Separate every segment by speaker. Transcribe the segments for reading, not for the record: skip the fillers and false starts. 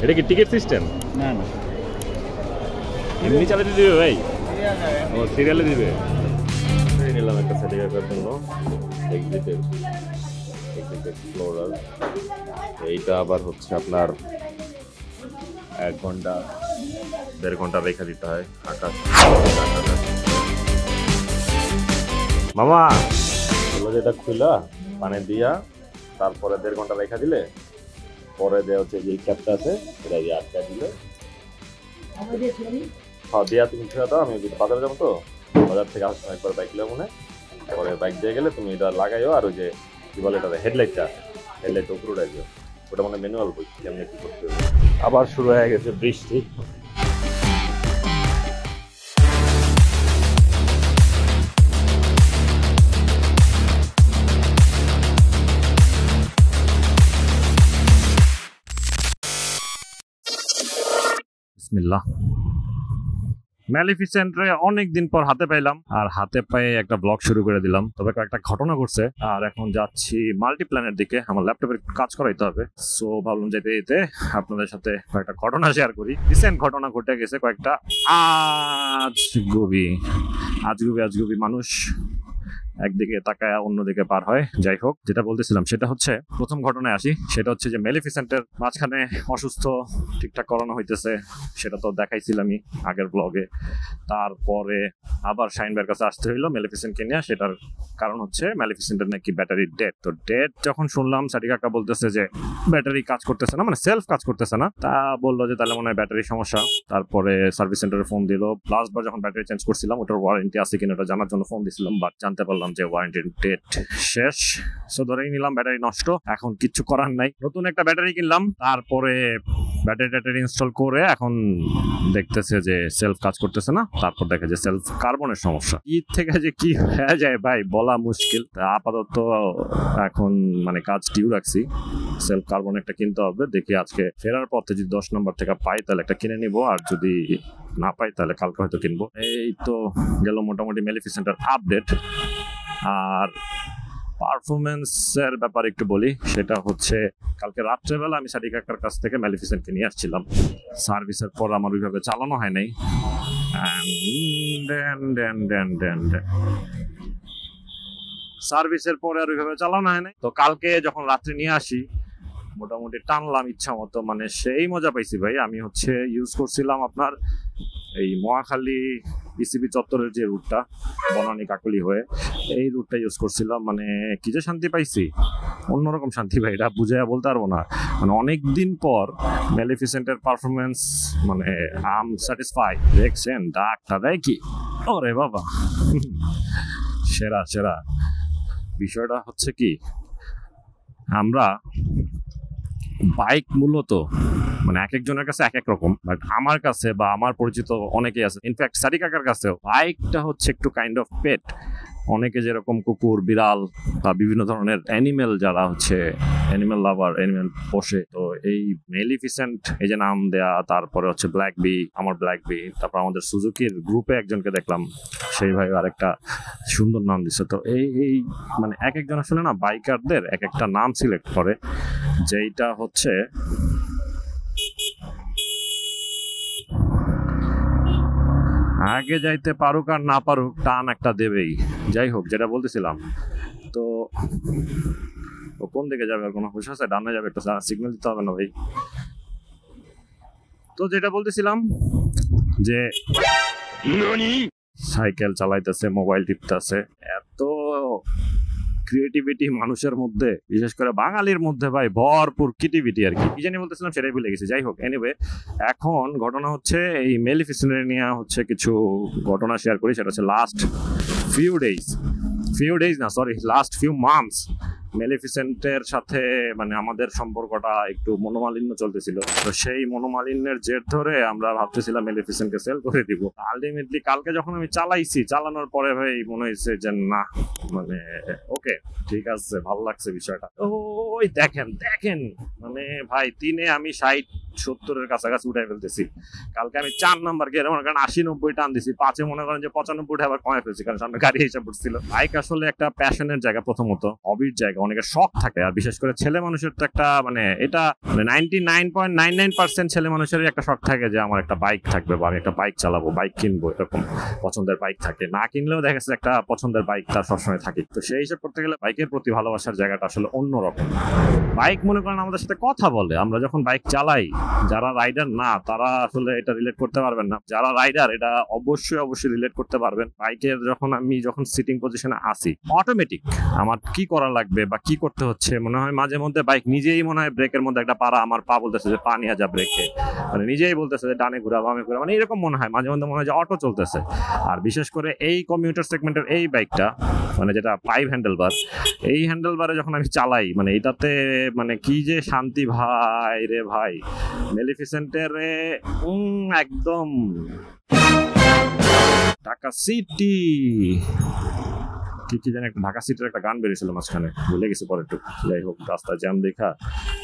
Speaker 1: এটা কি ticket system?
Speaker 2: না না,
Speaker 1: এমনি চালাতে দিবে ভাই? ও সিরিয়ালে দিবে। নিলাম একটা সার্টিফিকেটের জন্য এক্সিটের এক্সপ্লোরার। এইটা আবার হচ্ছে আপনার 1 ঘন্টা 1.5 ঘন্টা রেখে দিতে হয়। আকাশ মামা বললো যেটা খুলা পানি দিয়া তারপরে 1.5 ঘন্টা রেখা দিলে পরে দেওয়া হচ্ছে যে ক্যাপটা আছে এটা দিয়ে আটকা দিলে হ্যাঁ দিয়া তুমি ছেড়ে দাও। আমি বাজারে যাবো তো, বাজার থেকে আসার সময় একবার বাইক মনে পরে বাইক দিয়ে গেলে তুমি এটা লাগাইও। আর ওই যে কি বলে এটা হেডলাইটটা উপরে উঠে যাও, ওটা মানে ম্যানুয়াল বই কেমনি কি করতে হবে। আবার শুরু হয়ে গেছে বৃষ্টি। বিসমিল্লাহ। ম্যালিফিসেন্টে অনেকদিন পর হাতে পাইলাম, আর হাতে পেয়ে একটা ব্লগ শুরু করে দিলাম। তবে কয়েকটা ঘটনা ঘটছে, আর এখন যাচ্ছি মাল্টিপ্ল্যানের দিকে। আমার ল্যাপটপের কাজ করাইতে হবে, সো ভাবলাম যেতে যেতে আপনাদের সাথে কয়েকটা ঘটনা শেয়ার করি। রিসেন্ট ঘটনা ঘটে গেছে কয়েকটা। আজগুবি মানুষ একদিকে তাকায় অন্যদিকে পার হয়। যাই হোক, যেটা বলতেছিলাম সেটা হচ্ছে, প্রথম ঘটনায় আসি। সেটা হচ্ছে যে মেলিফিসেন্টের মাঝখানে অসুস্থ ঠিকঠাক করানো হইতেছে, সেটা তো দেখাইছিলামই আগের ব্লগে। তারপরে আবার শাইন ভাইয়ের কাছে আসতে হইলো মেলিফিসেন্টকে নিয়ে। সেটার কারণ হচ্ছে মেলিফিসেন্টের নাকি ব্যাটারি ডেড। তো ডেড যখন শুনলাম, সাটি কাকা বলতেছে যে ব্যাটারি কাজ করতেছে না, মানে সেলফ কাজ করতেছে না। তা বললো যে তাহলে মনে হয় ব্যাটারি সমস্যা। তারপরে সার্ভিস সেন্টারে ফোন দিল। লাস্ট বার যখন ব্যাটারি চেঞ্জ করছিলাম, ওটার ওয়ারেন্টি আছে কিনা ওটা জানার জন্য ফোন দিছিলাম, বাট জানতে পারলাম যে ওয়ারেন্টি ডেট শেষ। সো ধরেই নিলাম ব্যাটারি নষ্ট। এখন কিচ্ছু করার নাই, নতুন একটা ব্যাটারি কিনলাম। তারপরে ব্যাটারি ইনস্টল করে এখন দেখতেছে যে সেলফ কাজ করতেছে না। তারপর দেখে যে সেলফ কার্বনের সমস্যা। কি থেকে যে কি হয়ে যায় ভাই বলা মুশকিল। আপাতত এখন মানে কাজ ডিউ রাখছি, সেলফ কার্বন একটা কিনতে হবে। দেখি আজকে ফেরার পথে যদি 10 নম্বর থেকে পাই তাহলে একটা কিনে নিবো, আর যদি না পাই তাহলে কালকে হয়তো কিনবো। এই তো গেল মোটামুটি মেলিফিসেন্টের আপডেট। আর পারফরমেন্সের ব্যাপারে একটু বলি। সেটা হচ্ছে কালকে রাত্রেবেলা আমি সাদি কাকার কাছ থেকে মেলিফিসেন্টকে নিয়ে আসছিলাম। সার্ভিসের পর আমার ওইভাবে চালানো হয় নাই। সার্ভিসের পরে আর ওইভাবে চালানো হয় নাই। তো কালকে যখন রাত্রে নিয়ে আসি, মোটামুটি টানলাম ইচ্ছা মতো, মানে সেই মজা পাইছি ভাই। আমি হচ্ছে ইউজ করছিলাম আপনার এই মহাখালী পিসিবি চত্বরের যে রুটটা, বনানী কাকলি হয়ে এই রুটটা ইউজ করছিলাম। মানে কি যে শান্তি পাইছি, অন্যরকম শান্তি ভাই, এটা বুঝে বলতে পারবো না। মানে অনেক দিন পর মেলিফিসেন্টের পারফরমেন্স, মানে আম স্যাটিসফাই। দেখছেন ডাকটা দেয় কি, ওরে বাবা সেরা সেরা। বিষয়টা হচ্ছে কি, আমরা বাইক মূলত মানে এক একজনের কাছে এক এক রকম, বাট আমার কাছে বা আমার পরিচিত অনেকেই আছে, ইনফ্যাক্ট সাদি কাকার কাছেও বাইকটা হচ্ছে একটু কাইন্ড অফ পেট। অনেকে যেরকম কুকুর, বিড়াল বা বিভিন্ন ধরনের অ্যানিমেল, যারা হচ্ছে অ্যানিমেল লাভার, অ্যানিমেল পোষে। তো এই মেলিফিসেন্ট এই যে নাম দেয়া, তারপরে হচ্ছে ব্ল্যাক বি, আমার ব্ল্যাক বি। তারপর আমাদের সুজুকির গ্রুপে একজনকে দেখলাম, সেই ভাই আরেকটা সুন্দর নাম দিচ্ছে। তো এই মানে এক একজন আসলে না বাইকারদের এক একটা নাম সিলেক্ট করে, যেইটা হচ্ছে আগে যাইতে পারুক আর না পারুক টান একটা দেবেই। যাই হোক, যেটা বলতেছিলাম, তো ও কোন দিকে যাবে, আর কোনো হুশ আছে? ডানে যাবে, একটা সিগন্যাল দিতে হবে না ভাই? তো যেটা বলতেছিলাম যে সাইকেল চালাইতেছে, মোবাইল টিপতেছে, এত ক্রিয়েটিভিটি মানুষের মধ্যে, বিশেষ করে বাঙালির মধ্যে ভাই ভরপুর ক্রিয়েটিভিটি। আর কি জানি বলতেছিলাম সেটাই ভুলে গেছি। যাই হোক, এনিওয়ে, এখন ঘটনা হচ্ছে এই মেলিফিসেন্ট নিয়ে হচ্ছে কিছু ঘটনা শেয়ার করি। সেটা হচ্ছে লাস্ট ফিউ মান্থস মেলিফিসেন্টের সাথে মানে আমাদের সম্পর্কটা একটু মনোমালিন্য চলতেছিল। তো সেই মনোমালিন্যের জের ধরে আমরা ভাবতেছিলাম মেলিফিসেন্টকে সেল করে দিব। আলটিমেটলি কালকে যখন আমি চালানোর পরে ভাই মনে হয়েছে যে না, মানে ওকে ঠিক আছে, ভালো লাগছে বিষয়টা। ওই দেখেন মানে ভাই, 3 আমি 60 70-এর কাছাকাছি উঠাই ফেলতেছি। কালকে আমি 4 নাম্বার গিয়ারে মনে করেন 80-90 টান দিছি, 5-এ মনে করেন যে 95 উঠে আবার কমে ফেলছি, কারণ সামনে গাড়ি এসে পড়ছিল। বাইক আসলে একটা প্যাশনের জায়গা, প্রথমত হবির জায়গা, অনেকের শখ থাকে। আর বিশেষ করে ছেলে মানুষের তো একটা মানে এটা মানে 99.99% ছেলে মানুষেরই একটা শখ থাকে যে আমার একটা বাইক থাকবে বা আমি একটা বাইক চালাবো, বাইক কিনবো, এরকম পছন্দের বাইক থাকে। না কিনলেও দেখা যাচ্ছে একটা পছন্দের বাইক তার সবসময় থাকে। তো সেই হিসাব করতে গেলে বাইকের প্রতি ভালোবাসার জায়গাটা আসলে অন্যরকম। বাইক মনে করেন আমাদের সাথে কথা বলে। আমরা যখন বাইক চালাই, যারা রাইডার না তারা আসলে এটা রিলেট করতে পারবেন না, যারা রাইডার এটা অবশ্যই রিলেট করতে পারবেন। বাইকের যখন সিটিং পজিশনে আসি, অটোমেটিক আমার কি করা লাগবে বা কি করতে হচ্ছে মনে হয় মাঝে মধ্যে বাইক নিজেই মনে হয় ব্রেকের মধ্যে একটা পাড়া, আমার পা বলতেছে যে পা নিয়ে যা ব্রেকে, মানে নিজেই বলতেছে যে ডানে ঘুরা বামে ঘুরা, মানে এরকম মনে হয় মাঝে মধ্যে, মনে হয় যে অটো চলতেছে। আর বিশেষ করে এই কমিউটার সেগমেন্টের এই বাইকটা, মানে যেটা 5 হ্যান্ডেলবার, এই হ্যান্ডেলবারে যখন আমি চালাই, মানে এটাতে মানে কি যে শান্তি ভাই রে ভাই। মেলিফিসেন্টের একদম ঢাকা সিটি, কি যেন একটা ঢাকা সিটির একটা গান বেরিয়েছিল মাঝখানে, ভুলে গেছি পরে একটু। যাই হোক, রাস্তায় জ্যাম দেখা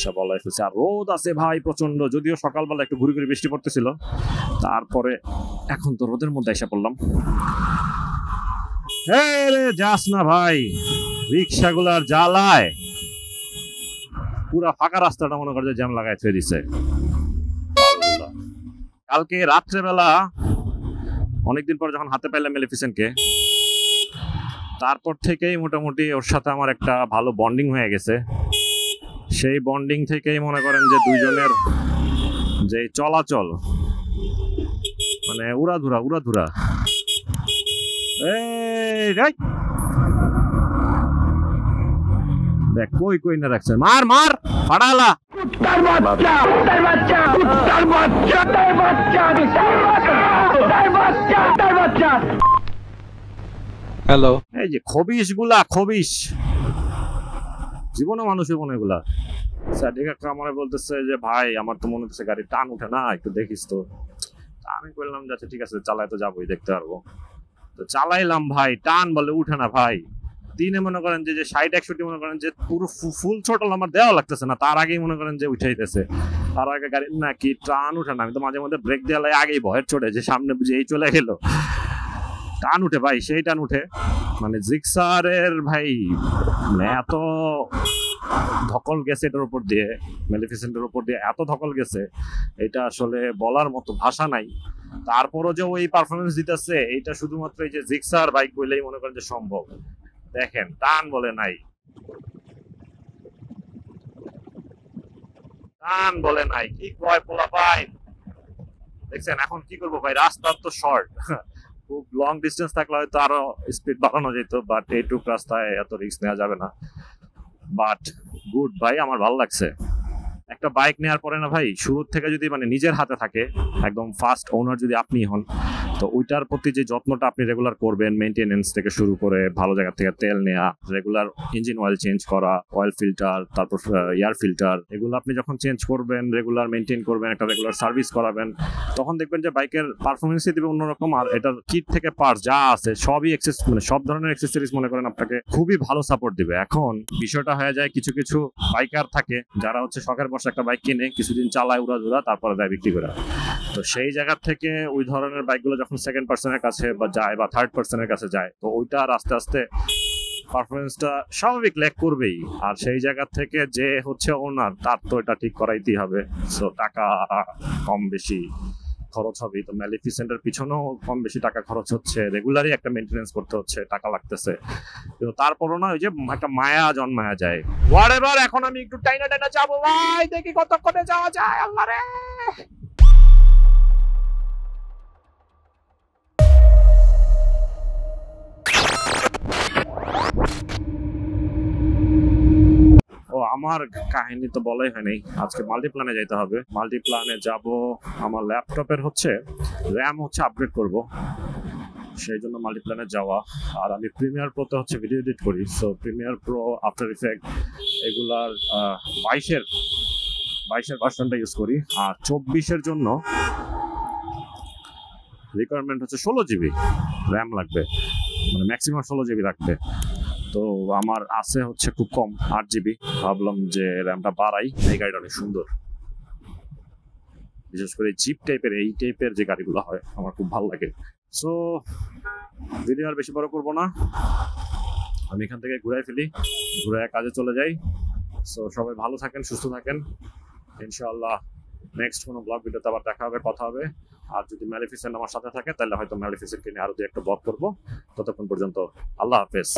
Speaker 1: সব বলা ফেলছে। আর রোদ আছে ভাই প্রচন্ড, যদিও সকালবেলা একটু ঘুরি ঘুরি বৃষ্টি পড়তেছিল, তারপরে এখন তো রোদের মধ্যে এসে পড়লাম। যাস না ভাই, রিক্সাগুলার জ্বালায় পুরা ফাঁকা রাস্তাটা মনে করে জ্যাম লাগাই থুয়ে দিছে। কালকে রাত্রেবেলা অনেকদিন পর যখন হাতে পাইলাম মেলিফিসেন্টকে, তারপর থেকেই মোটামুটি ওর সাথে আমার একটা ভালো বন্ডিং হয়ে গেছে। সেই বন্ডিং থেকেই মনে করেন যে দুইজনের যে চলাচল, মানে উড়াধুরা দেখ কই না রাখছে, মার ফাড়ালা।
Speaker 2: হ্যালো,
Speaker 1: এই যে খবিশ জীবনে মানুষের মনে এগুলা। আমার বলতেছে যে ভাই আমার তো মনে হচ্ছে গাড়ি টান উঠে না, একটু দেখিস তো। আমি বললাম যে আচ্ছা ঠিক আছে, চালায় তো যাবোই, দেখতে পারবো। তো চালাইলাম ভাই, টান বলে উঠে না ভাই। দিনে মনে করেন যে 60-61 মনে করেন যে পুরো ফুল ছোটল আমার দেওয়া লাগতেছে না, তার আগেই মনে করেন যে উঠাইতেছে। তার আগে গাড়ি না কি টান উঠে না, আমি তো মাঝে মধ্যে ব্রেক দেওয়া আগেই ভয়ের চড়ে যে সামনে বুঝে এই চলে গেল। টান উঠে ভাই, সেই টান উঠে, মানে জিক্সারের ভাই মানে এত ধকল গেছে এটার উপর দিয়ে, মেলিফিসেন্টের উপর দিয়ে এত ধকল গেছে, এটা আসলে বলার মতো ভাষা নাই। তারপরও যে ওই পারফরমেন্স দিতেছে, এটা শুধুমাত্র এই যে জিক্সার বাইক বলেই মনে করেন যে সম্ভব। দেখেন টান বলে নাই, কি কয় পোলা ভাই। দেখছেন এখন কি করবো ভাই, রাস্তা তো শর্ট, খুব লং ডিস্টেন্স থাকলে হয়তো আরো স্পিড বাড়ানো যেত, বাট এইটুক রাস্তায় এত রিস্ক নেওয়া যাবে না। বাট গুড ভাই, আমার ভালো লাগছে। একটা বাইক নেওয়ার পরে না ভাই, শুরুর থেকে যদি মানে নিজের হাতে থাকে, একদম ফার্স্ট ওনার যদি আপনি হন, তো ওইটার প্রতি যে যত্নটা আপনি রেগুলার করবেন, মেইনটেনেন্স থেকে শুরু করে ভালো জায়গা থেকে তেল নেওয়া, রেগুলার ইঞ্জিন অয়েল চেঞ্জ করা, অয়েল ফিল্টার, তারপর এয়ার ফিল্টার, এগুলো আপনি যখন চেঞ্জ করবেন, রেগুলার মেইনটেইন করবেন, একটা রেগুলার সার্ভিস করাবেন, তখন দেখবেন যে বাইকের পারফরমেন্সই দিবে অন্যরকম। আর এটার কিট থেকে পার্টস যা আছে সবই মানে সব ধরনের অ্যাক্সেসরিজ মনে করেন আপনাকে খুবই ভালো সাপোর্ট দিবে। এখন বিষয়টা হয়ে যায়, কিছু কিছু বাইকার থাকে যারা হচ্ছে শখের বসে একটা বাইক কিনে কিছুদিন চালায় উড়াধুরা, তারপরে দেয় বিক্রি করে। তো সেই জায়গা থেকে ওই ধরনের বাইকগুলো যখন সেকেন্ড পার্সনের কাছে বা যায় বা থার্ড পার্সনের কাছে যায়, তো ওইটা আস্তে আস্তে পারফরমেন্সটা স্বাভাবিক ল্যাক করবেই। আর সেই জায়গা থেকে যে হচ্ছে ওনার, তার তো এটা ঠিক করাইতেই হবে। সো টাকা কম বেশি খরচ হবে, তো মেলিফিসেন্টের পিছনেও কম বেশি টাকা খরচ হচ্ছে, রেগুলারই একটা মেইনটেনেন্স করতে হচ্ছে, টাকা লাগতেছে। কিন্তু তারপরও না ওই যে একটা মায়া জন্মায়া যায়। হোয়াটএভার, এখন আমি একটু টাইনা যাবো ভাই, দেখি কতক্ষণে যাওয়া যায়। আল্লাহ রে, আমার কাহিনী তো বলাই হয়নি। আজকে মাল্টিপ্ল্যানে যাইতে হবে, মাল্টিপ্ল্যানে যাব। আমার ল্যাপটপের হচ্ছে র্যাম হচ্ছে আপগ্রেড করব, সেই জন্য মাল্টিপ্ল্যানে যাওয়া। আর আমি প্রিমিয়ার প্রোতে হচ্ছে ভিডিও এডিট করি, so Premiere Pro, after effect এগুলার 22-এর ভার্সনটা ইউজ করি। আর 24-এর জন্য রিকোয়ারমেন্ট হচ্ছে 16 জিবি র্যাম লাগবে, মানে ম্যাক্সিমাম 16 জিবি রাখবে। তো আমার আছে হচ্ছে খুব কম 8 জিবি, ভাবলাম যে র্যামটা বাড়াই। এই গাড়িটা অনেক সুন্দর, বিশেষ করে জিপ টাইপের এই টাইপের যে গাড়িগুলো হয় আমার খুব ভালো লাগে। সো ভিডিও আর বেশি বড় করবো না, আমি এখান থেকে ঘুরাই ফেলি, ঘুরে কাজে চলে যাই। সো সবাই ভালো থাকেন, সুস্থ থাকেন, ইনশাআল্লাহ নেক্সট কোনো ব্লগ ভিডিওতে আবার দেখা হবে, কথা হবে। আর যদি ম্যালিফিসেন্ট আমার সাথে থাকে তাহলে হয়তো ম্যালিফিসেন্টকে নিয়ে আরো দু একটা ব্লগ করবো। ততক্ষণ পর্যন্ত আল্লাহ হাফেজ।